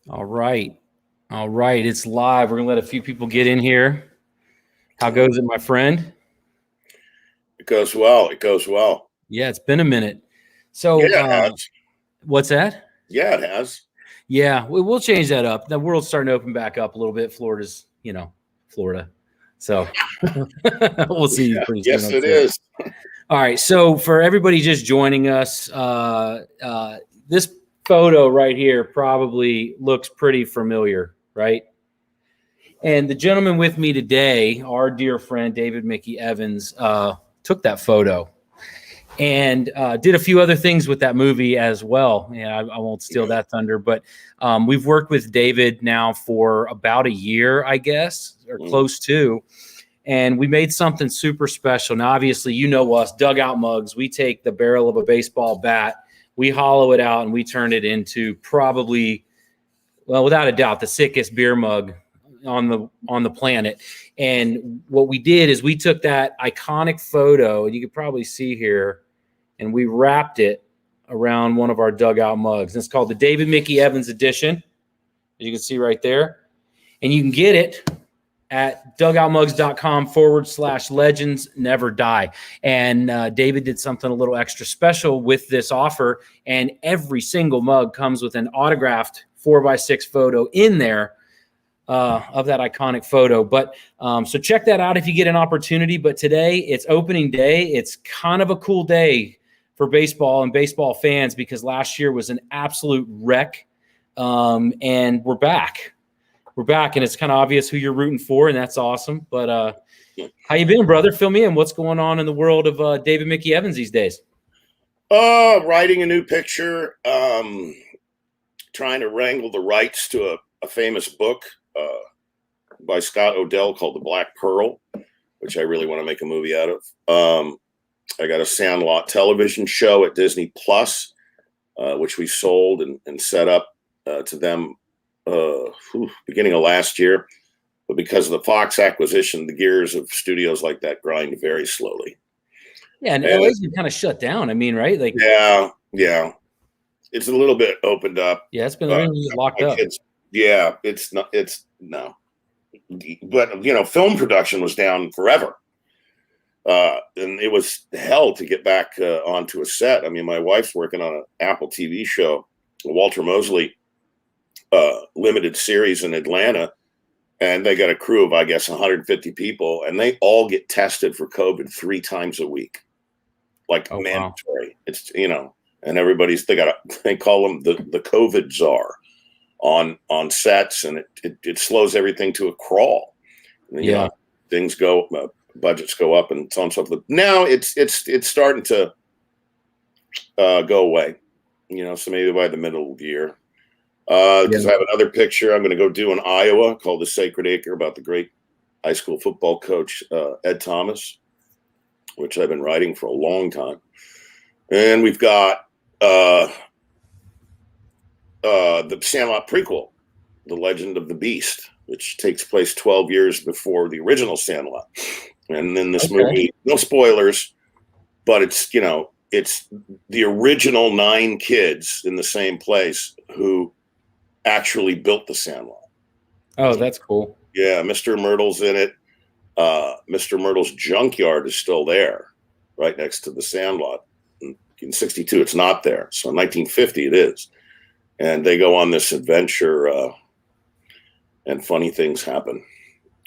All right. All right. It's live. We're going to let a few people get in here. How goes it, my friend? It goes well. It goes well. Yeah, it's been a minute. So, Yeah, it has. what's that? Yeah, it has. Yeah, we'll change that up. The world's starting to open back up a little bit. Florida's, Florida. So we'll see pretty soon. Yes, it is. All right. So for everybody just joining us, this photo right here probably looks pretty familiar, right? And the gentleman with me today, our dear friend David Mickey Evans, took that photo and did a few other things with that movie as well. Yeah, I won't steal that thunder, but we've worked with David now for about a year, I guess, or close to. And we made something super special. Now, obviously, you know us, dugout mugs. We take the barrel of a baseball bat, we hollow it out, and we turn it into probably, well, without a doubt, the sickest beer mug on the planet. And what we did is we took that iconic photo, and you can probably see here, and we wrapped it around one of our dugout mugs. And it's called the David Mickey Evans edition, as you can see right there. And you can get it at dugoutmugs.com/legends never die. And David did something a little extra special with this offer. And every single mug comes with an autographed 4x6 photo in there of that iconic photo. But so check that out if you get an opportunity. But today it's opening day. It's kind of a cool day for baseball and baseball fans because last year was an absolute wreck. And we're back. We're back, and it's kind of obvious who you're rooting for, and that's awesome. But how you been, brother? Fill me in. What's going on in the world of David Mickey Evans these days? Writing a new picture, trying to wrangle the rights to a famous book by Scott Odell called The Black Pearl, which I really want to make a movie out of. I got a Sandlot television show at Disney Plus, which we sold and set up to them beginning of last year. But because of the Fox acquisition, the gears of studios like that grind very slowly. Yeah, and LA's been kind of shut down. I mean, right? Like, yeah. It's a little bit opened up. Yeah, it's been locked up. It's no. But, film production was down forever. And it was hell to get back onto a set. I mean, my wife's working on an Apple TV show, Walter Mosley limited series in Atlanta, and they got a crew of, I guess, 150 people, and they all get tested for COVID 3 times a week, like mandatory. Wow. It's and everybody's they call them the COVID czar on sets, and it slows everything to a crawl. And, things go, budgets go up, and so on and so forth. Now it's starting to go away, so maybe by the middle of the year. Because I have another picture I'm going to go do in Iowa called The Sacred Acre about the great high school football coach, Ed Thomas, which I've been writing for a long time. And we've got the Sandlot prequel, The Legend of the Beast, which takes place 12 years before the original Sandlot. And then this movie, no spoilers, but it's the original 9 kids in the same place who actually built the Sandlot. Oh, that's cool. Yeah, Mr. Myrtle's in it. Mr. Myrtle's junkyard is still there, right next to the Sandlot. In 1962, it's not there. So in 1950, it is. And they go on this adventure, and funny things happen.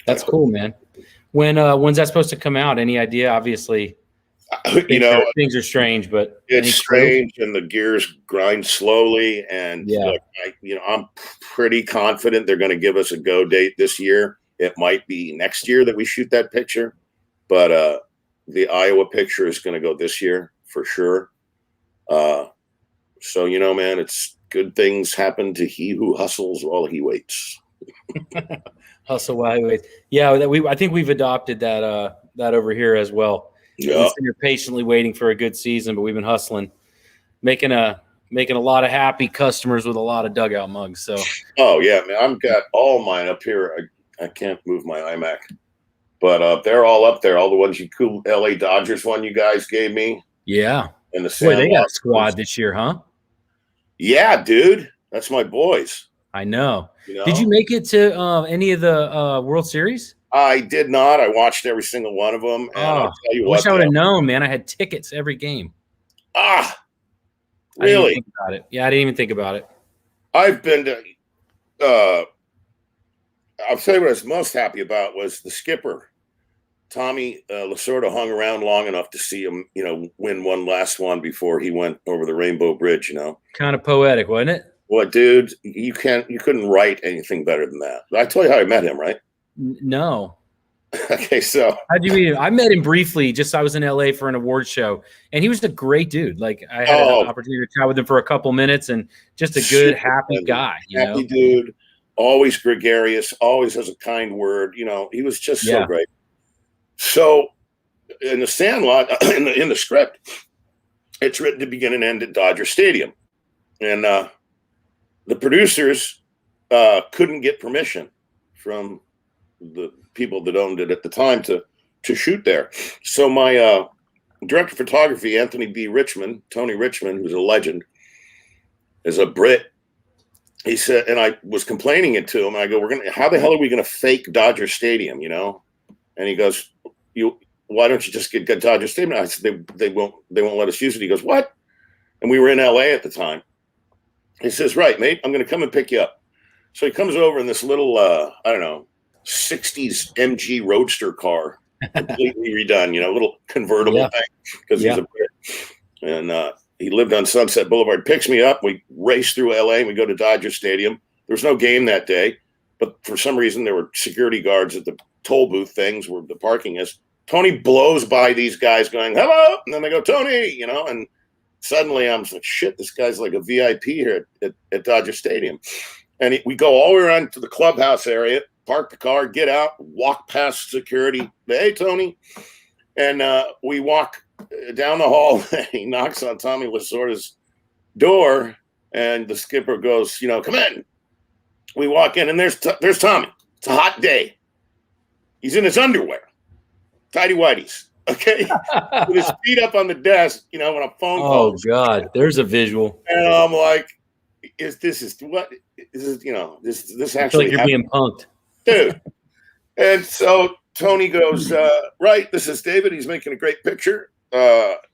That's cool, man. When's that supposed to come out? Any idea? Obviously, things are strange, but it's strange, and the gears grind slowly. And look, I'm pretty confident they're going to give us a go date this year. It might be next year that we shoot that picture, but the Iowa picture is going to go this year for sure. So man, it's good things happen to he who hustles while he waits. Hustle while he waits. Yeah, I think we've adopted that over here as well. Yeah, you're patiently waiting for a good season, but we've been hustling, making a lot of happy customers with a lot of dugout mugs. So, oh yeah, man, I've got all mine up here. I can't move my iMac, but they're all up there. All the ones cool LA Dodgers one you guys gave me. Yeah, and the they got a squad this year, huh? Yeah, dude, that's my boys. I know. You know, Did you make it to any of the World Series? I did not. I watched every single one of them, and I'll Oh, tell you I wish what. I would have known, man. I had tickets every game. I didn't even Really? think about it. Yeah, I didn't even think about it. I've been to. I'll tell you what I was most happy about was the skipper. Tommy Lasorda hung around long enough to see him, win one last one before he went over the Rainbow Bridge. Kind of poetic, wasn't it? Well, dude, you couldn't write anything better than that. I told you how I met him, right? No. Okay, so How'd you meet him? I met him briefly. I was in LA for an award show, and he was a great dude. Like I had an opportunity to chat with him for a couple minutes, and just a good, happy guy. Happy dude, always gregarious, always has a kind word. He was just so great. So in the Sandlot, in the script, it's written to begin and end at Dodger Stadium, and the producers couldn't get permission from the people that owned it at the time to shoot there. So my director of photography, Tony Richmond, who's a legend, is a Brit. He said, and I was complaining it to him. I go, how the hell are we going to fake Dodger Stadium? And he goes, why don't you just get Dodger Stadium? I said, they won't let us use it. He goes, what? And we were in LA at the time. He says, right, mate, I'm going to come and pick you up. So he comes over in this little, 60s MG Roadster car, completely redone, little convertible thing, because he's a Brit. And he lived on Sunset Boulevard, picks me up. We race through LA and we go to Dodger Stadium. There was no game that day, but for some reason there were security guards at the toll booth things where the parking is. Tony blows by these guys going, hello. And then they go, Tony, and suddenly I'm like, shit, this guy's like a VIP here at Dodger Stadium. And we go all the way around to the clubhouse area, park the car, get out, walk past security. Hey, Tony. And we walk down the hall. He knocks on Tommy Lasorda's door, and the skipper goes, come in. We walk in, and there's Tommy. It's a hot day. He's in his underwear, tidy whities. Okay, with his feet up on the desk, when a phone call. Oh God, there's a visual. And I'm like, this actually? Like you're being punked, dude. And so Tony goes, right, this is David. He's making a great picture.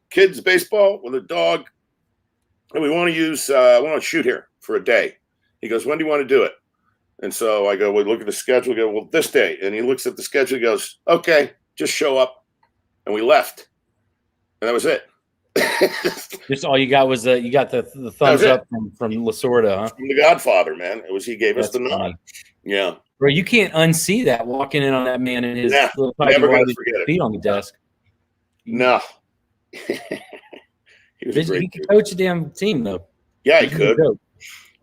Kids baseball with a dog. And we want to shoot here for a day. He goes, when do you want to do it? And so I go, well, look at the schedule. I go, well, this day. And he looks at the schedule. He goes, okay, just show up. And we left. And that was it. Just all you got was you got the thumbs up from Lasorda, huh? From the Godfather, man. He gave us the nod. Yeah. Bro, you can't unsee that walking in on that man and his little never gonna forget it. feet on the desk. No. He could coach a damn team, though. Yeah, he could.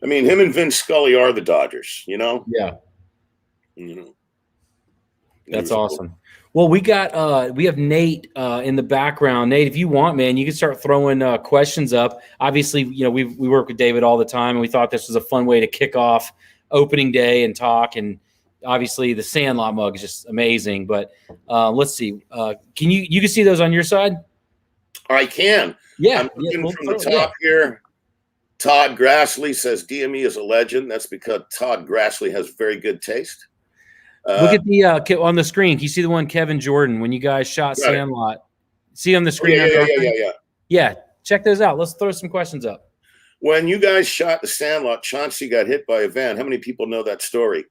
I mean, him and Vince Scully are the Dodgers, Yeah. That's awesome. Cool. Well, we have Nate in the background. Nate, if you want, man, you can start throwing questions up. Obviously, we work with David all the time, and we thought this was a fun way to kick off opening day and talk. And obviously, the Sandlot mug is just amazing. But let's see. Can you see those on your side? I can. Yeah. I'm looking from the top here. Todd Grassley says DME is a legend. That's because Todd Grassley has very good taste. Look at the on the screen. Can you see the one Kevin Jordan when you guys shot Sandlot? See on the screen? Yeah. Check those out. Let's throw some questions up. When you guys shot the Sandlot, Chauncey got hit by a van. How many people know that story?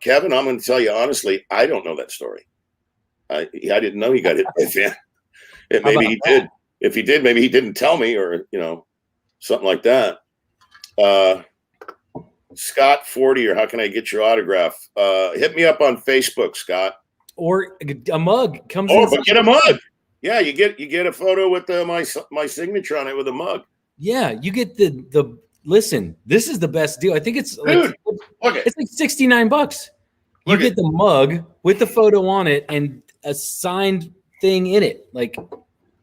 Kevin, I'm going to tell you honestly, I don't know that story. I didn't know he got hit by a van. Maybe he did. If he did, maybe he didn't tell me, or something like that. Scott 40, or how can I get your autograph? Hit me up on Facebook, Scott. Or a mug comes. But get a mug. Yeah, you get a photo with my signature on it with a mug. Yeah, you get the listen. This is the best deal. I think it's it's like $69. You get the mug with the photo on it and a signed thing in it. Like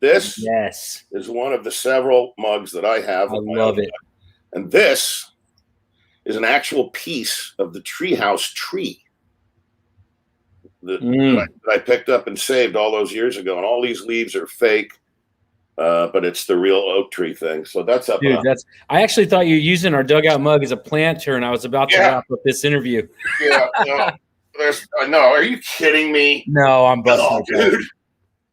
this. Yes, is one of the several mugs that I have. I love it. And this is an actual piece of the treehouse tree that I picked up and saved all those years ago. And all these leaves are fake. but it's the real oak tree thing. So that's up. Dude, I actually thought you were using our Dugout mug as a planter, and I was about to wrap up this interview. Yeah. No, are you kidding me? No, I'm busting. No, dude.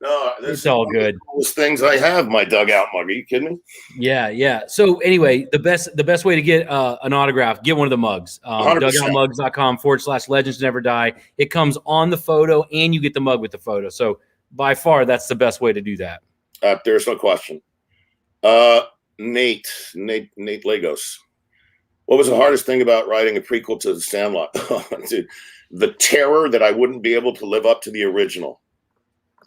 No, it's all good. The coolest things I have, my Dugout mug. Are you kidding me? Yeah. So anyway, the best way to get an autograph, get one of the mugs. Dugoutmugs.com/legends never die. It comes on the photo, and you get the mug with the photo. So by far, that's the best way to do that. There's no question. Nate Lagos. What was the hardest thing about writing a prequel to the Sandlot? Dude, the terror that I wouldn't be able to live up to the original.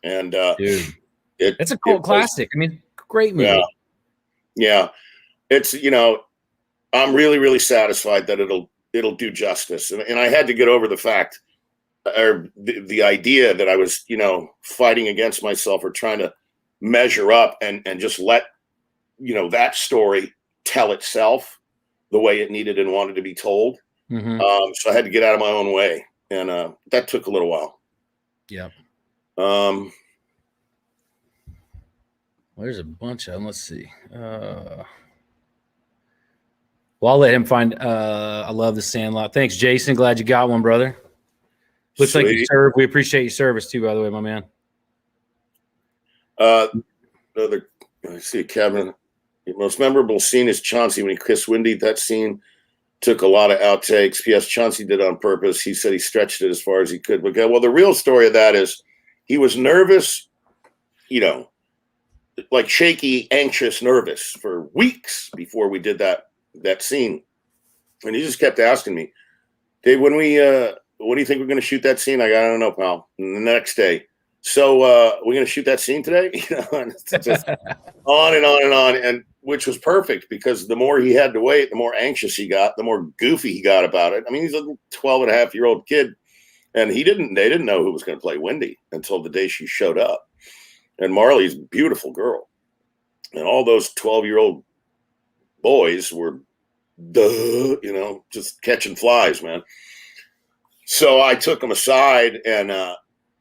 And dude, it's a cult classic. I mean, great movie. Yeah. It's, I'm really, really satisfied that it'll do justice. And I had to get over the fact or the idea that I was, fighting against myself or trying to measure up and just let, that story tell itself the way it needed and wanted to be told. Mm-hmm. So I had to get out of my own way. And that took a little while. Yeah. There's a bunch of them. Let's see. Well, I'll let him find. I love the Sandlot. Thanks, Jason. Glad you got one, brother. Looks like you serve. We appreciate your service too, by the way, my man. I see, Kevin. The most memorable scene is Chauncey when he kissed Wendy. That scene took a lot of outtakes. P.S. Chauncey did it on purpose. He said he stretched it as far as he could. But well, the real story of that is he was nervous, like shaky, anxious, nervous for weeks before we did that scene. And he just kept asking me, Dave, what do you think we're going to shoot that scene? I don't know, pal. And the next day, so we're going to shoot that scene today? And it's just on and on and on. And which was perfect because the more he had to wait, the more anxious he got, the more goofy he got about it. I mean, he's a 12-and-a-half-year-old kid. And they didn't know who was going to play Wendy until the day she showed up. And Marley's a beautiful girl. And all those 12-year-old boys were, just catching flies, man. So I took them aside and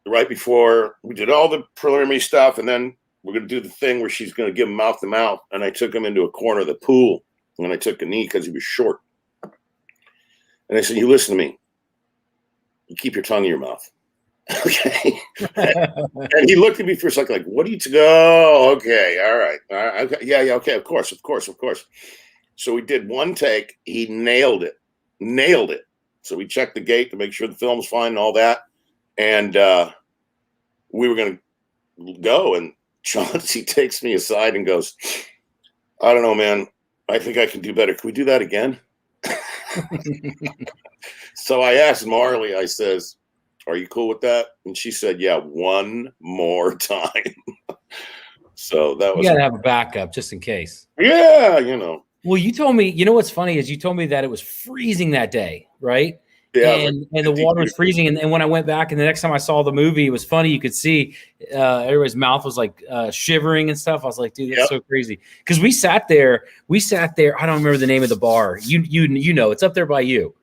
right before we did all the preliminary stuff, and then we're going to do the thing where she's going to give him mouth to mouth. And I took him into a corner of the pool and I took a knee because he was short. And I said, you listen to me. You keep your tongue in your mouth. Okay. And he looked at me for a second like, what do you go? Okay. All right. Okay. Yeah. Okay. Of course. So we did one take. He nailed it. So we checked the gate to make sure the film's fine and all that. And we were going to go. And Chauncey takes me aside and goes, I don't know, man. I think I can do better. Can we do that again? So I asked Marley, I says, are you cool with that? And she said, yeah, one more time. So that was. You got to have a backup just in case. Yeah, Well, you told me, what's funny is you told me that it was freezing that day, right? Yeah. And the water was freezing. And when I went back and the next time I saw the movie, it was funny. You could see everybody's mouth was like shivering and stuff. I was like, dude, that's so crazy. Because we sat there. I don't remember the name of the bar. You know, it's up there by you.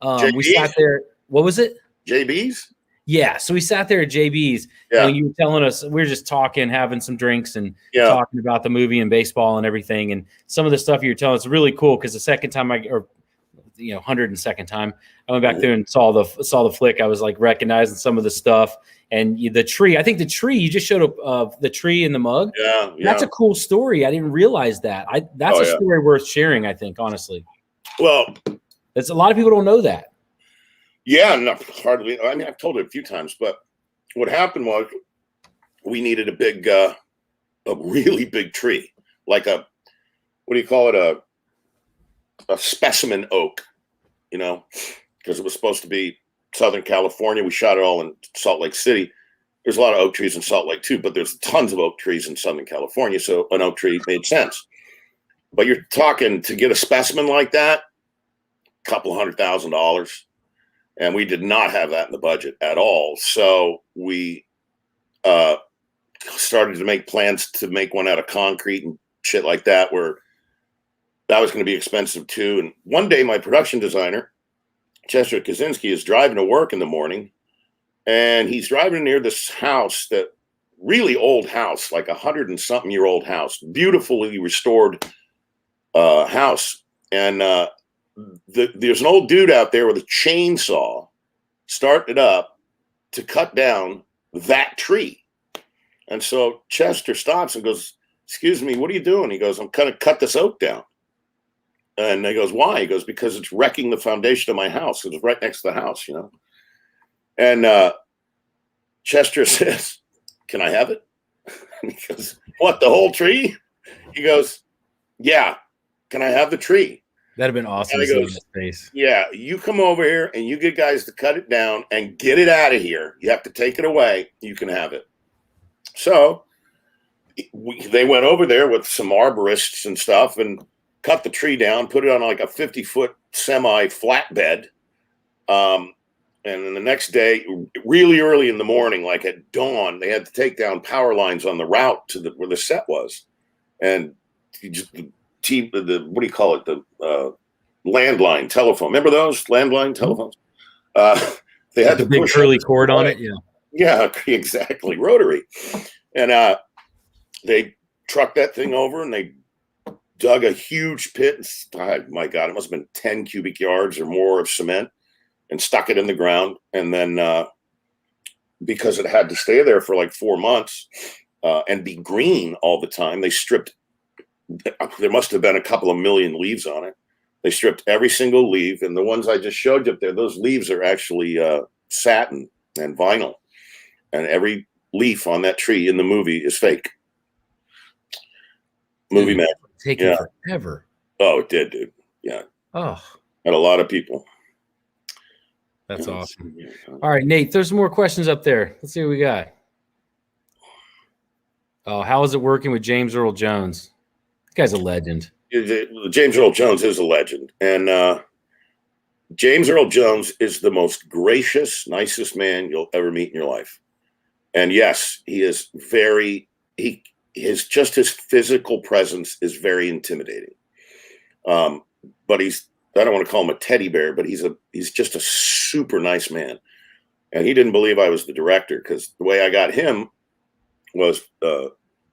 We sat there. What was it? JB's? Yeah. So we sat there at JB's. Yeah. And you were telling us, we were just talking, having some drinks and talking about the movie and baseball and everything. And some of the stuff you were telling us is really cool because the second time 102nd time, I went back there and saw the flick. I was like recognizing some of the stuff and the tree. I think the tree, you just showed up the tree in the mug. Yeah. That's a cool story. I didn't realize that. That's a story worth sharing, I think, honestly. Well, a lot of people don't know that. Yeah, not hardly. I mean, I've told it a few times, but what happened was we needed a really big tree, like what do you call it? A specimen oak, because it was supposed to be Southern California. We shot it all in Salt Lake City. There's a lot of oak trees in Salt Lake too, but there's tons of oak trees in Southern California. So an oak tree made sense. But you're talking to get a specimen like that, $200,000. And we did not have that in the budget at all. So we started to make plans to make one out of concrete and shit like that, where that was going to be expensive too. And one day my production designer, Chester Kaczynski, is driving to work in the morning. And he's driving near this house that really old house, like 100-and-something-year-old house, beautifully restored house. And there's an old dude out there with a chainsaw starting it up to cut down that tree. And so Chester stops and goes, "Excuse me, what are you doing?" He goes, "I'm going to cut this oak down." And he goes, "Why?" He goes, "Because it's wrecking the foundation of my house. It's right next to the house, you know." And Chester says, "Can I have it?" And he goes, "What, the whole tree?" He goes, "Yeah. Can I have the tree?" That'd have been awesome. And he goes, "Yeah, you come over here and you get guys to cut it down and get it out of here. You have to take it away. You can have it." So they went over there with some arborists and stuff and cut the tree down, put it on like a 50-foot semi flatbed. And then the next day, really early in the morning, like at dawn, they had to take down power lines on the route to where the set was. And just what do you call it? The landline telephone. Remember those landline telephones? They had the big curly cord on it. Yeah. Yeah, exactly. Rotary. And they trucked that thing over and they dug a huge pit. My God, it must have been 10 cubic yards or more of cement and stuck it in the ground. And then because it had to stay there for like 4 months and be green all the time, they stripped. There must have been a couple of million leaves on it. They stripped every single leaf. And the ones I just showed you up there, those leaves are actually satin and vinyl. And every leaf on that tree in the movie is fake. Movie magic. Taking forever. Oh, it did, dude. Yeah. Oh. Had a lot of people. That's awesome. All right, Nate, there's some more questions up there. Let's see what we got. Oh, how is it working with James Earl Jones? This guy's a legend. James Earl Jones is a legend. And James Earl Jones is the most gracious, nicest man you'll ever meet in your life. And yes, he is his physical presence is very intimidating. But I don't want to call him a teddy bear, but he's just a super nice man. And he didn't believe I was the director because the way I got him was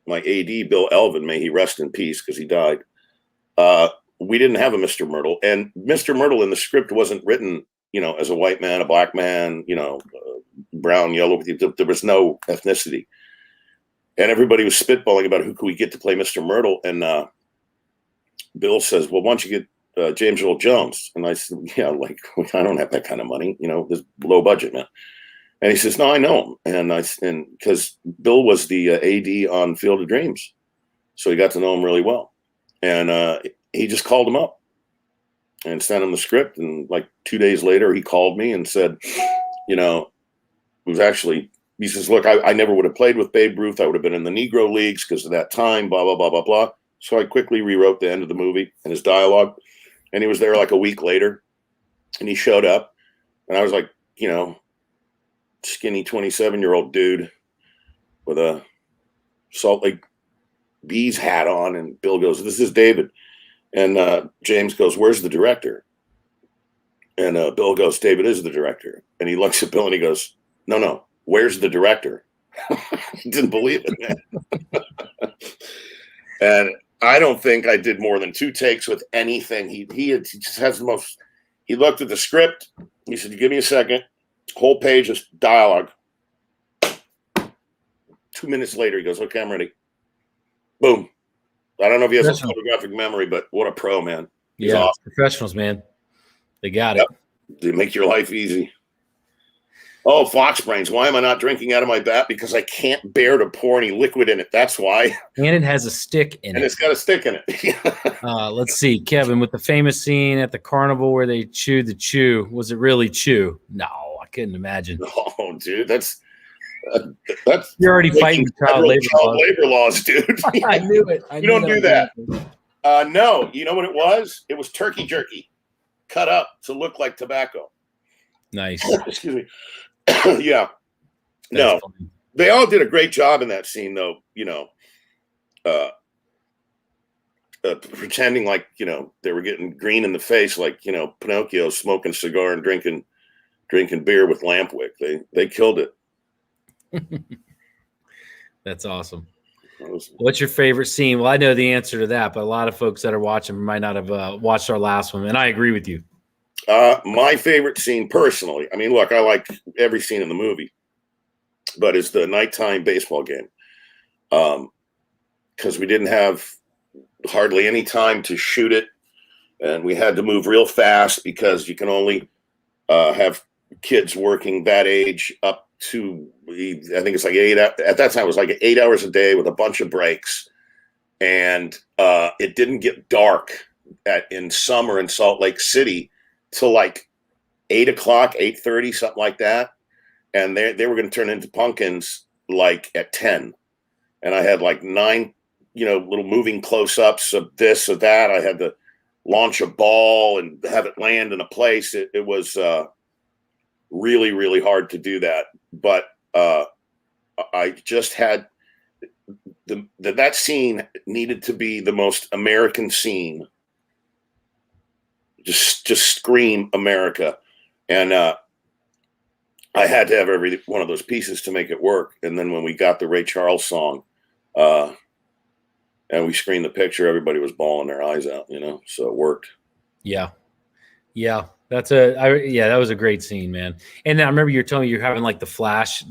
my AD, Bill Elvin, may he rest in peace because he died. We didn't have a Mr. Myrtle, and Mr. Myrtle in the script wasn't written, as a white man, a black man, brown, yellow. There was no ethnicity. And everybody was spitballing about who could we get to play Mr. Myrtle. And Bill says, "Well, why don't you get James Earl Jones?" And I said, "Yeah, like I don't have that kind of money, this low budget, man." And he says, "No, I know him." And because Bill was the AD on Field of Dreams, so he got to know him really well. And he just called him up and sent him the script. And like 2 days later, he called me and said, it was actually. He says, "Look, I never would have played with Babe Ruth. I would have been in the Negro Leagues because of that time, blah, blah, blah, blah, blah." So I quickly rewrote the end of the movie and his dialogue. And he was there like a week later. And he showed up. And I was like, skinny 27-year-old dude with a Salt Lake Bees hat on. And Bill goes, "This is David." And James goes, "Where's the director?" And Bill goes, "David is the director." And he looks at Bill and he goes, No. "Where's the director?" He didn't believe it, man. And I don't think I did more than 2 takes with anything. He just has the most. He looked at the script. He said, "Give me a second." Whole page of dialogue. 2 minutes later, he goes, "Okay, I'm ready." Boom. I don't know if he has a photographic memory, but what a pro, man. He's awesome. Professionals, man. They got it. They make your life easy. Oh, Fox Brains. Why am I not drinking out of my bat? Because I can't bear to pour any liquid in it. That's why. And it has a stick in it. And it's got a stick in it. Let's see, Kevin, with the famous scene at the carnival where they chewed the chew, was it really chew? No, I couldn't imagine. Oh, dude, that's you're already fighting child labor laws, dude. I knew it. You don't do that. No, you know what it was? It was turkey jerky cut up to look like tobacco. Nice. Excuse me. Yeah. That's funny. They all did a great job in that scene, though. Pretending like they were getting green in the face, like Pinocchio smoking a cigar and drinking beer with Lampwick. They killed it. That's awesome. What's your favorite scene? Well, I know the answer to that, but a lot of folks that are watching might not have watched our last one, and I agree with you. My favorite scene, personally, I mean, look, I like every scene in the movie, but it's the nighttime baseball game, because we didn't have hardly any time to shoot it, and we had to move real fast because you can only have kids working that age up to, I think it's like at that time it was like 8 hours a day with a bunch of breaks, and it didn't get dark in summer in Salt Lake City till like 8 o'clock, 8:30, something like that, and they were going to turn into pumpkins like at 10, and I had like 9 little moving close-ups of this or that. I had to launch a ball and have it land in a place. It was really, really hard to do that, but I just had that scene needed to be the most American scene. Just scream America, and I had to have every one of those pieces to make it work. And then when we got the Ray Charles song, and we screened the picture, everybody was bawling their eyes out, so it worked. Yeah. That was a great scene, man. And I remember you're telling me you're having like the flash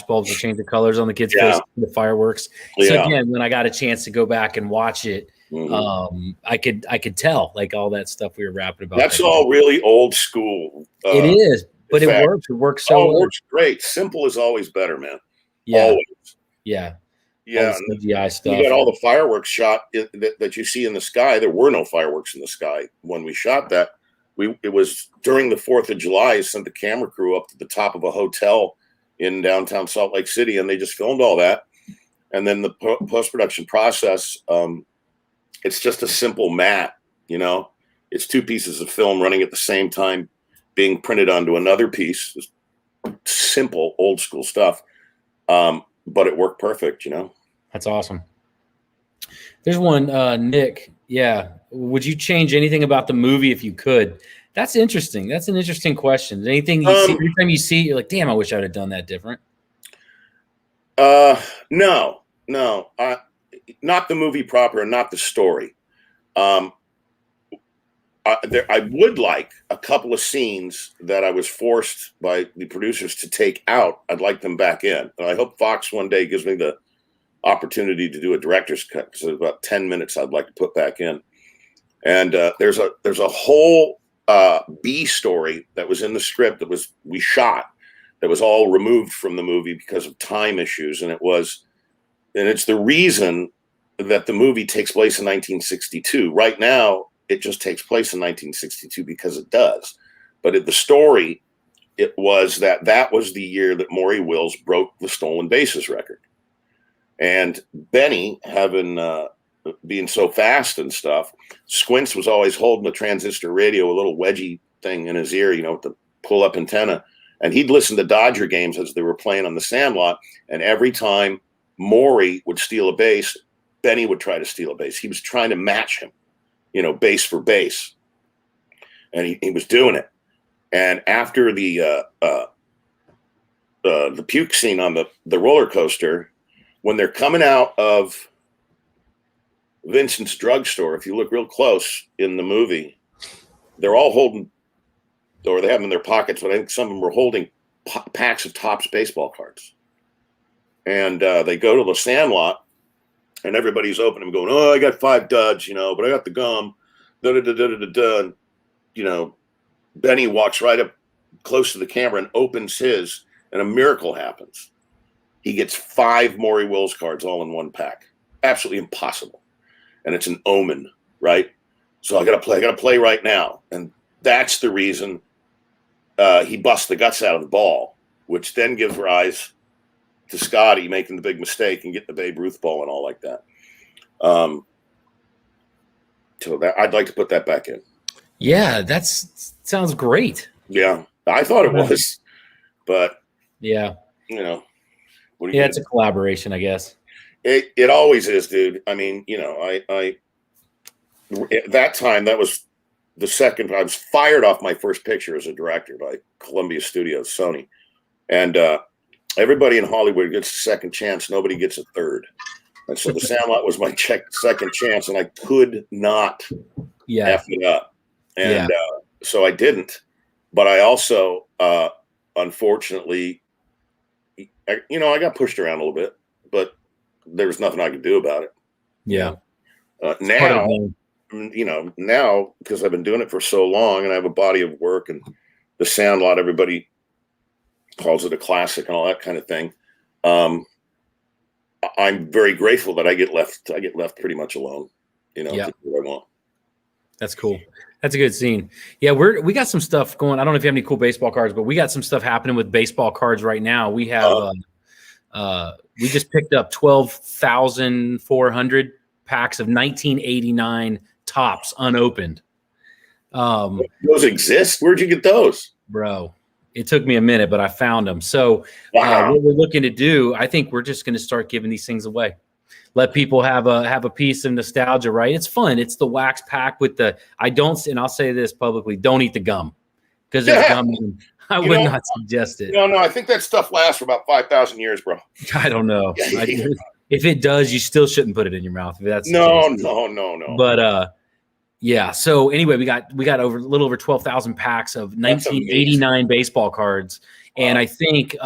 bulbs to change the colors on the kids' face, the fireworks. So again, when I got a chance to go back and watch it, I could tell like all that stuff we were rapping about. That's all really old school. It is, but it works. It works so well. It works great. Simple is always better, man. Yeah. Always. Yeah. Yeah. All the CGI stuff. You got all the fireworks shot that you see in the sky. There were no fireworks in the sky when we shot that. It was during the 4th of July. I sent the camera crew up to the top of a hotel in downtown Salt Lake City, and they just filmed all that. And then the post-production process, it's just a simple mat, It's 2 pieces of film running at the same time, being printed onto another piece. Just simple, old school stuff. But it worked perfect, That's awesome. There's one, Nick. Yeah. Would you change anything about the movie if you could? That's interesting. That's an interesting question. Anything you see, every time you see it, you're like, damn, I wish I would have done that different. No, not the movie proper and not the story. I would like a couple of scenes that I was forced by the producers to take out. I'd like them back in. And I hope Fox one day gives me the opportunity to do a director's cut, because there's about 10 minutes I'd like to put back in. And there's a whole B story that was in the script we shot that was all removed from the movie because of time issues, and it's the reason that the movie takes place in 1962. Right now, it just takes place in 1962 because it does. But in the story, it was that was the year that Maury Wills broke the stolen bases record. And Benny, being so fast and stuff, Squints was always holding a transistor radio, a little wedgie thing in his ear, with the pull-up antenna. And he'd listen to Dodger games as they were playing on the Sandlot. And every time Maury would steal a base, Benny would try to steal a base. He was trying to match him, base for base. And he was doing it. And after the puke scene on the roller coaster, when they're coming out of Vincent's drugstore, if you look real close in the movie, they're all holding, or they have them in their pockets, but I think some of them were holding packs of Topps baseball cards. And they go to the Sandlot, and everybody's opening, going, "Oh, I got 5 duds, but I got the gum." And, Benny walks right up close to the camera and opens his, and a miracle happens. He gets 5 Maury Wills cards all in one pack. Absolutely impossible. And it's an omen, right? So I got to play right now. And that's the reason he busts the guts out of the ball, which then gives rise to Scotty making the big mistake and getting the Babe Ruth ball and all like that. So I'd like to put that back in. Yeah, sounds great. Yeah, I thought it was, but yeah, it's a collaboration, I guess. It always is, dude. I mean, I at that time, that was the second I was fired off my first picture as a director by Columbia Studios, Sony, and everybody in Hollywood gets a second chance. Nobody gets a third. And so the Sandlot was my second chance, and I could not F it up. And so I didn't. But I also, unfortunately, I got pushed around a little bit, but there was nothing I could do about it. Yeah. Now, because I've been doing it for so long and I have a body of work, and the Sandlot, everybody calls it a classic and all that kind of thing. I'm very grateful that I get left pretty much alone, to do what I want. That's cool. That's a good scene. Yeah, we got some stuff going. I don't know if you have any cool baseball cards, but we got some stuff happening with baseball cards right now. We have we just picked up 12,400 packs of 1989 Topps unopened. Those exist? Where'd you get those? Bro, it took me a minute, but I found them. So what we're looking to do, I think we're just going to start giving these things away. Let people have a piece of nostalgia, right? It's fun. It's the wax pack with and I'll say this publicly, don't eat the gum, because there's gum in. I would not suggest it. No, I think that stuff lasts for about 5,000 years, bro. I don't know. If it does, you still shouldn't put it in your mouth. If that's no. But yeah. So anyway, we got a little over 12,000 packs of 1989 baseball cards, and I think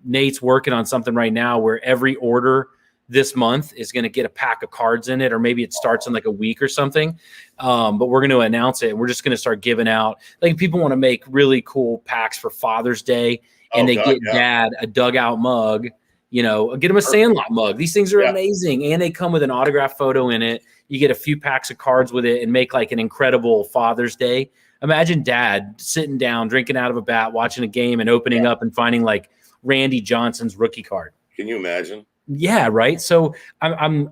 Nate's working on something right now where every order this month is going to get a pack of cards in it, or maybe it starts in like a week or something. But we're going to announce it, and we're just going to start giving out. Like, people want to make really cool packs for Father's Day, and get Dad a Dugout mug. Get him a Sandlot mug. These things are amazing, and they come with an autographed photo in it. You get a few packs of cards with it, and make like an incredible Father's Day. Imagine Dad sitting down, drinking out of a bat, watching a game, and opening up and finding like Randy Johnson's rookie card. Can you imagine? Yeah, right. So I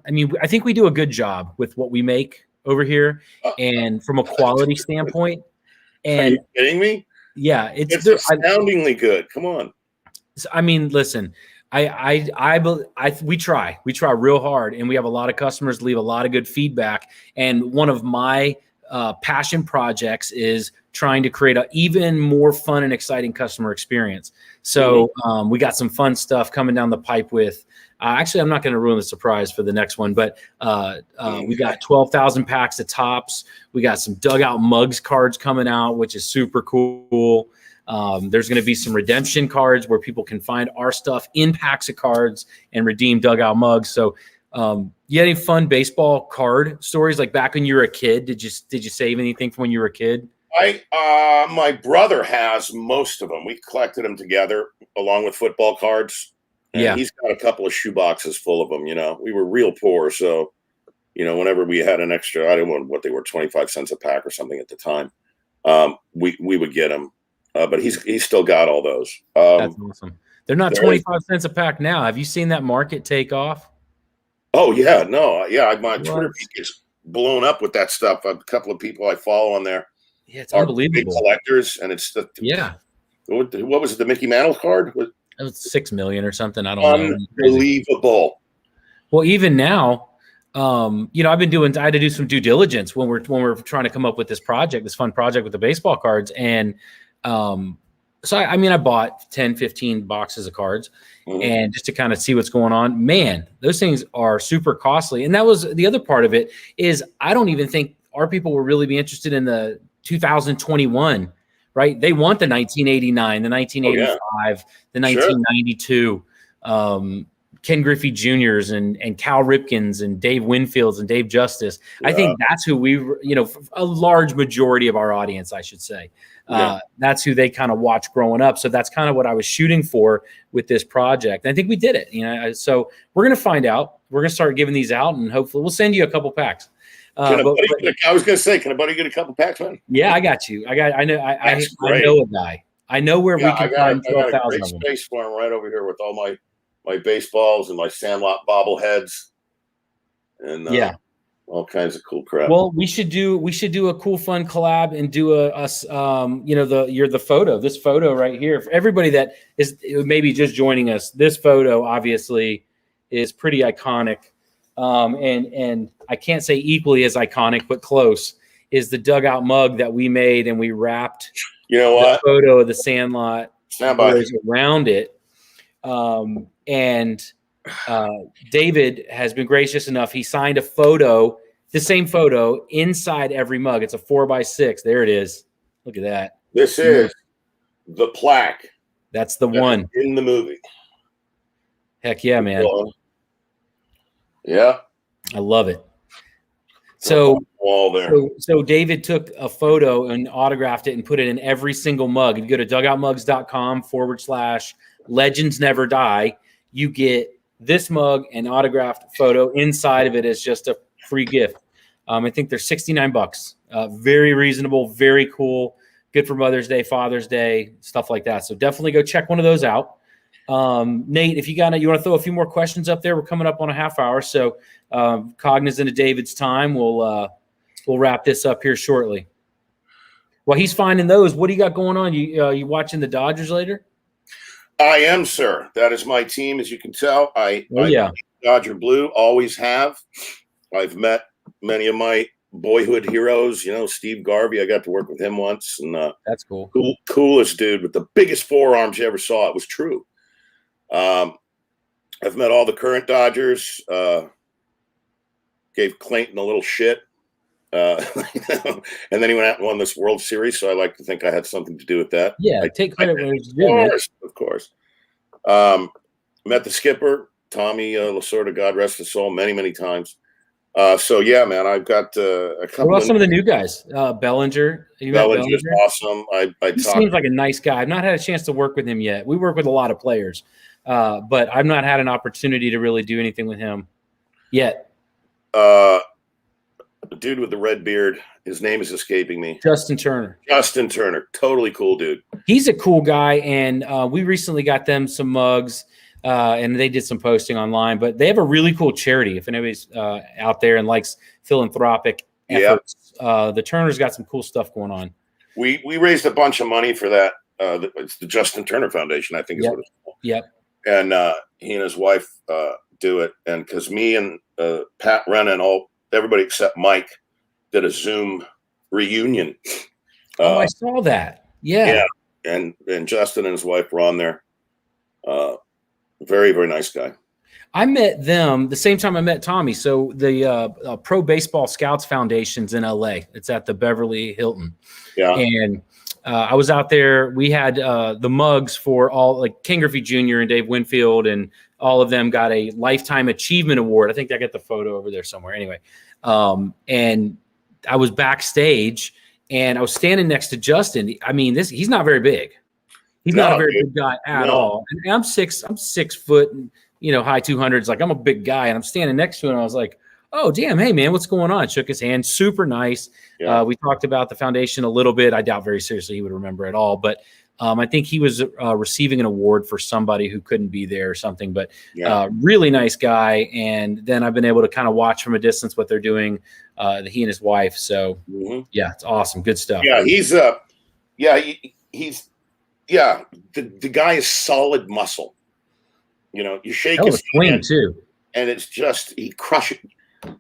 think we do a good job with what we make over here, and from a quality standpoint. And are you kidding me? Yeah, it's astoundingly good. Come on. I mean, listen, we try real hard, and we have a lot of customers leave a lot of good feedback. And one of my passion projects is trying to create an even more fun and exciting customer experience. So we got some fun stuff coming down the pipe with. Actually, I'm not going to ruin the surprise for the next one, but we got 12,000 packs of Topps. We got some Dugout Mugs cards coming out, which is super cool. There's going to be some redemption cards where people can find our stuff in packs of cards and redeem Dugout Mugs. So you had any fun baseball card stories, like back when you were a kid? Did you save anything from when you were a kid? My brother has most of them. We collected them together along with football cards. And he's got a couple of shoe boxes full of them. We were real poor. So, whenever we had an extra, I don't know what they were, 25 cents a pack or something at the time, we would get them. But he's still got all those. That's awesome. They're not 25 cents a pack now. Have you seen that market take off? Oh, yeah. No. Yeah. My Twitter feed gets blown up with that stuff. A couple of people I follow on there. Yeah, it's unbelievable. Big collectors. And it's what was it? The Mickey Mantle card? It was 6 million or something. I don't know. Unbelievable. Well, even now, I had to do some due diligence when we're trying to come up with this fun project with the baseball cards. And so I bought 10, 15 boxes of cards and just to kind of see what's going on. Man, those things are super costly. And that was the other part of it, is I don't even think our people will really be interested in the 2021. Right? They want the 1989, the 1985, the 1992, Ken Griffey Jr.'s and Cal Ripken's and Dave Winfield's and Dave Justice. I think that's who a large majority of our audience, I should say, that's who they kind of watch growing up. So that's kind of what I was shooting for with this project. And I think we did it. So we're going to find out. We're going to start giving these out, and hopefully we'll send you a couple packs. I was going to say, can a buddy get a couple packs, man? Yeah, I got you. I know a guy. I know where we can find 12,000 of them. I got a great space for him right over here with all my baseballs and my Sandlot bobbleheads, and all kinds of cool crap. Well, we should do a cool, fun collab and do the photo. This photo right here, for everybody that is maybe just joining us. This photo obviously is pretty iconic. And I can't say equally as iconic, but close, is the Dugout mug that we made, and we wrapped the photo of the Sandlot around it. And David has been gracious enough. He signed a photo, the same photo inside every mug. It's a 4x6. There it is. Look at that. This is the plaque. That's the one in the movie. Heck yeah, man. Yeah. I love it. So, all there. So David took a photo and autographed it and put it in every single mug. You go to dugoutmugs.com/legends never die. You get this mug and autographed photo inside of it as just a free gift. I think they're $69. Very reasonable, very cool. Good for Mother's Day, Father's Day, stuff like that. So definitely go check one of those out. Nate, if you want to throw a few more questions up there, we're coming up on a half hour. So cognizant of David's time, we'll wrap this up here shortly. While he's finding those, what do you got going on? You watching the Dodgers later? I am, sir. That is my team, as you can tell. I Dodger Blue, always have. I've met many of my boyhood heroes. Steve Garvey. I got to work with him once, and that's cool. Coolest dude with the biggest forearms you ever saw. It was true. I've met all the current Dodgers. Gave Clayton a little shit, and then he went out and won this World Series. So I like to think I had something to do with that. Yeah, I take credit where it's due. Of course. Met the skipper, Tommy Lasorda, God rest his soul, many, many times. So yeah, man, I've got a couple. What about some of the new guys? Bellinger. Bellinger's awesome. He seems like a nice guy. I've not had a chance to work with him yet. We work with a lot of players, but I've not had an opportunity to really do anything with him yet. The dude with the red beard, his name is escaping me. Justin Turner, totally cool dude. He's a cool guy, and we recently got them some mugs. And they did some posting online, but they have a really cool charity. If anybody's out there and likes philanthropic efforts, the Turner's got some cool stuff going on. We raised a bunch of money for that. It's the Justin Turner Foundation, I think is what it's called. Yep. And he and his wife do it. And because me and Pat Rennan, everybody except Mike, did a Zoom reunion. I saw that. Yeah. And Justin and his wife were on there. Very, very nice guy. I met them the same time I met Tommy. So the Pro Baseball Scouts Foundation's in LA. It's at the Beverly Hilton. Yeah. And I was out there. We had the mugs for all, like Ken Griffey Jr. and Dave Winfield, and all of them got a Lifetime Achievement Award. I think I got the photo over there somewhere. Anyway, and I was backstage, and I was standing next to Justin. I mean, he's not very big. He's not a very big guy at all. And I'm 6 foot, and, high 200s. Like, I'm a big guy, and I'm standing next to him. And I was like, oh, damn. Hey, man, what's going on? Shook his hand. Super nice. Yeah. We talked about the foundation a little bit. I doubt very seriously he would remember at all. But I think he was receiving an award for somebody who couldn't be there or something. But really nice guy. And then I've been able to kind of watch from a distance what they're doing, he and his wife. So, yeah, it's awesome. Good stuff. Yeah, the guy is solid muscle. You shake his swing hand, too, and it's just he crushes.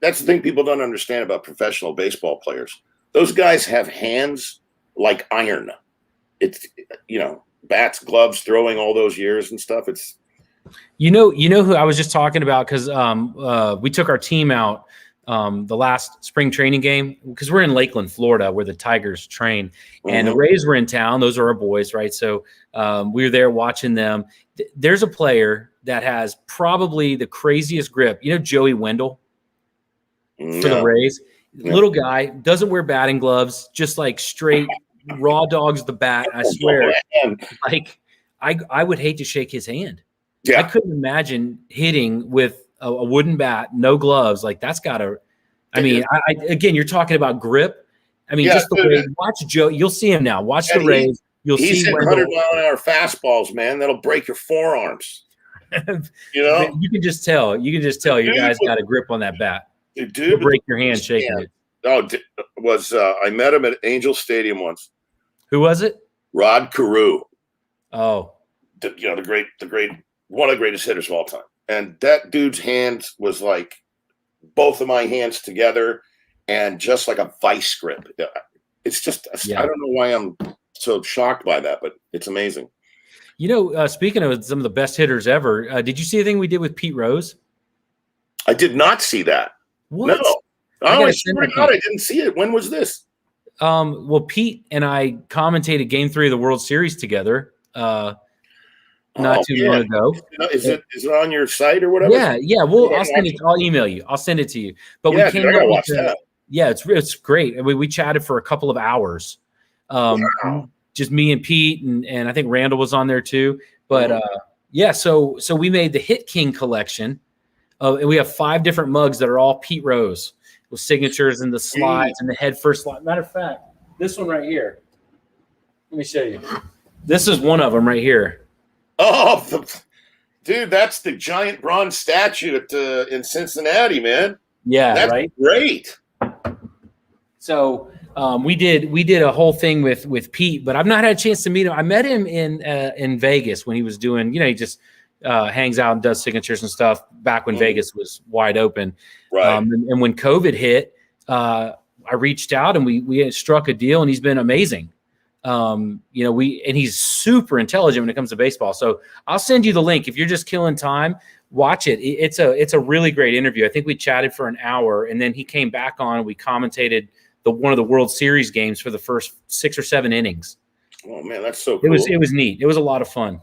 That's the thing people don't understand about professional baseball players. Those guys have hands like iron. It's bats, gloves, throwing all those years and stuff. It's who I was just talking about, because we took our team out the last spring training game, because we're in Lakeland, Florida, where the Tigers train, and the Rays were in town. Those are our boys, right? So we were there watching them. There's a player that has probably the craziest grip. Joey Wendell for the Rays, little guy, doesn't wear batting gloves, just like straight raw dogs the bat. I swear, like I would hate to shake his hand. Yeah. I couldn't imagine hitting with a wooden bat, no gloves. Like, that's got to, again, you're talking about grip. Just the way, watch Joe, you'll see him now. Watch the Rays. You'll see 100-mile-an-hour fastballs, man. That'll break your forearms. You can just tell. Your guy's got a grip on that bat. Dude, break your hand shaking it. Oh, I met him at Angel Stadium once. Who was it? Rod Carew. Oh, the great, one of the greatest hitters of all time. And that dude's hands was like both of my hands together, and just like a vice grip. It's just, I don't know why I'm so shocked by that, but it's amazing. Speaking of some of the best hitters ever, did you see the thing we did with Pete Rose? I did not see that. What? No. I Oh, I gotta swear send to it to God, you. I didn't see it. When was this? Well, Pete and I commentated Game 3 of the World Series together not too long ago. Is it on your site or whatever? Yeah. Well, I'll email you. I'll send it to you. But we came I gotta up watch with that. yeah, it's great. We chatted for a couple of hours. Wow. Just me and Pete and I think Randall was on there too. But yeah, so we made the Hit King collection. And we have 5 different mugs that are all Pete Rose with signatures and the slides and the head first slide. Matter of fact, this one right here. Let me show you. This is one of them right here. Oh, dude, that's the giant bronze statue in Cincinnati, man. Yeah, that's right. Great. So we did a whole thing with Pete, but I've not had a chance to meet him. I met him in Vegas when he was doing, he just hangs out and does signatures and stuff back when Vegas was wide open. Right. And when COVID hit, I reached out and we struck a deal, and he's been amazing. And he's super intelligent when it comes to baseball. So I'll send you the link. If you're just killing time, watch it. It's a really great interview. I think we chatted for an hour, and then he came back on and we commentated one of the World Series games for the first 6 or 7 innings. Oh man, that's so cool. It was neat. It was a lot of fun.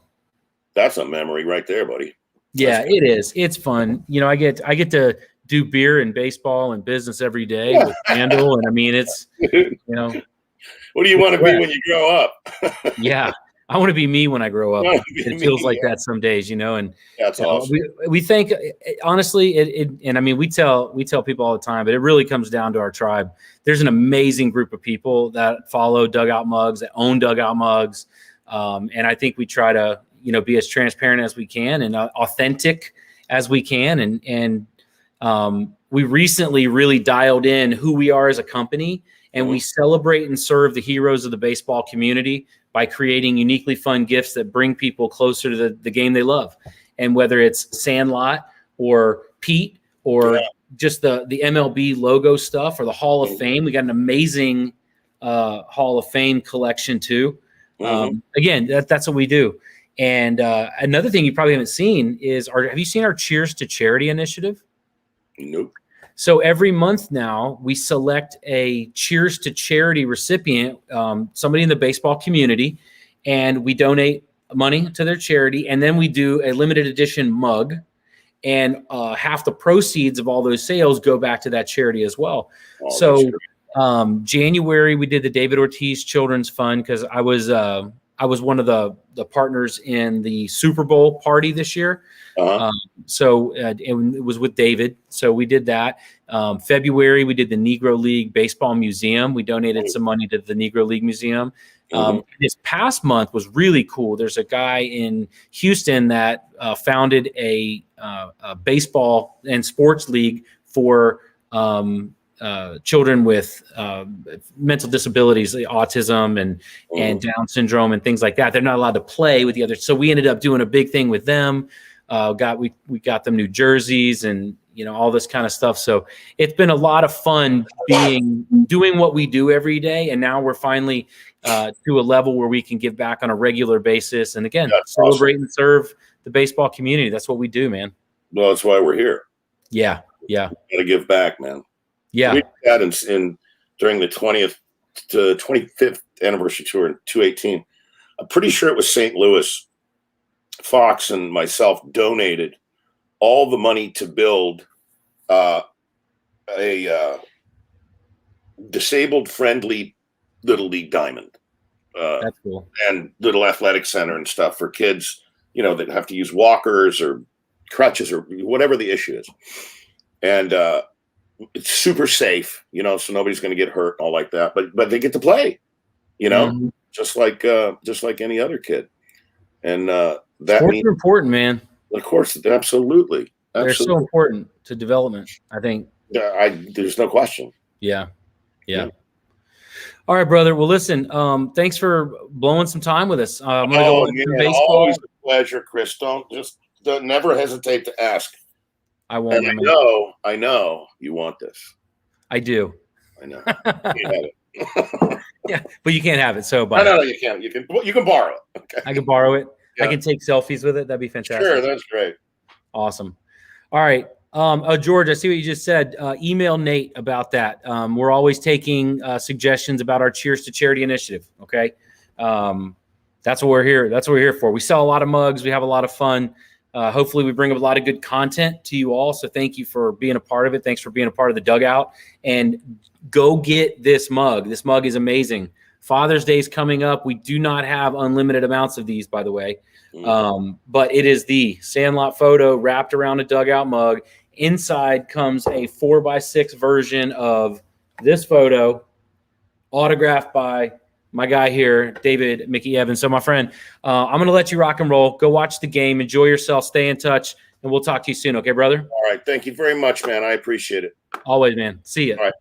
That's a memory right there, buddy. Yeah, it is. It's fun. I get to do beer and baseball and business every day with Randall, and I mean it's What do you want to be when you grow up? Yeah. I want to be me when I grow up. It feels like that some days, and that's awesome. We think, honestly, and I mean, we tell people all the time, but it really comes down to our tribe. There's an amazing group of people that follow Dugout Mugs, that own Dugout Mugs. And I think we try to, be as transparent as we can and authentic as we can. And we recently really dialed in who we are as a company, and we celebrate and serve the heroes of the baseball community by creating uniquely fun gifts that bring people closer to the game they love. And whether it's Sandlot or Pete or just the MLB logo stuff or the Hall of Fame, we got an amazing Hall of Fame collection too. Again, that's what we do. And another thing you probably haven't seen is have you seen our Cheers to Charity initiative? Nope. So every month now we select a Cheers to Charity recipient, somebody in the baseball community, and we donate money to their charity. And then we do a limited edition mug, and half the proceeds of all those sales go back to that charity as well. Oh, so January, we did the David Ortiz Children's Fund because I was one of the partners in the Super Bowl party this year. So it was with David. So we did that. February, we did the Negro League Baseball Museum. We donated some money to the Negro League Museum. This past month was really cool. There's a guy in Houston that founded a baseball and sports league for children with mental disabilities, autism and Down syndrome and things like that. They're not allowed to play with the others. So we ended up doing a big thing with them. We got them new jerseys and all this kind of stuff. So it's been a lot of fun doing what we do every day. And now we're finally to a level where we can give back on a regular basis. And again, celebrate and serve the baseball community. That's what we do, man. Well, that's why we're here. Yeah. Got to give back, man. Yeah. We had during the 20th to 25th anniversary tour in 2018. I'm pretty sure it was St. Louis. Fox and myself donated all the money to build a disabled friendly little league diamond. That's cool. And little athletic center and stuff for kids, that have to use walkers or crutches or whatever the issue is. And it's super safe, so nobody's going to get hurt and all like that. But they get to play, just like any other kid. And sports are important, man. Of course, absolutely. They're so important to development, I think. There's no question. Yeah. All right, brother. Well, listen, thanks for blowing some time with us. I'm gonna go man, baseball. Always a pleasure, Chris. Don't never hesitate to ask. I won't. And I know you want this. I do. I know. You have it. Yeah, but you can't have it. So, no, you can't. You can borrow it. Okay. I can borrow it. I Yeah. can take selfies with it. That'd be fantastic. Sure, that's great. Awesome. All right. George, I see what you just said. Email Nate about that. We're always taking suggestions about our Cheers to Charity initiative. Okay. That's what we're here. That's what we're here for. We sell a lot of mugs. We have a lot of fun. Hopefully we bring up a lot of good content to you all. So thank you for being a part of it. Thanks for being a part of the Dugout, and go get this mug. This mug is amazing. Father's Day is coming up. We do not have unlimited amounts of these, by the way. But it is the Sandlot photo wrapped around a Dugout mug. Inside comes a 4x6 version of this photo, autographed by my guy here, David Mickey Evans. So, my friend, I'm going to let you rock and roll. Go watch the game. Enjoy yourself. Stay in touch, and we'll talk to you soon. Okay, brother? All right. Thank you very much, man. I appreciate it. Always, man. See ya. All right.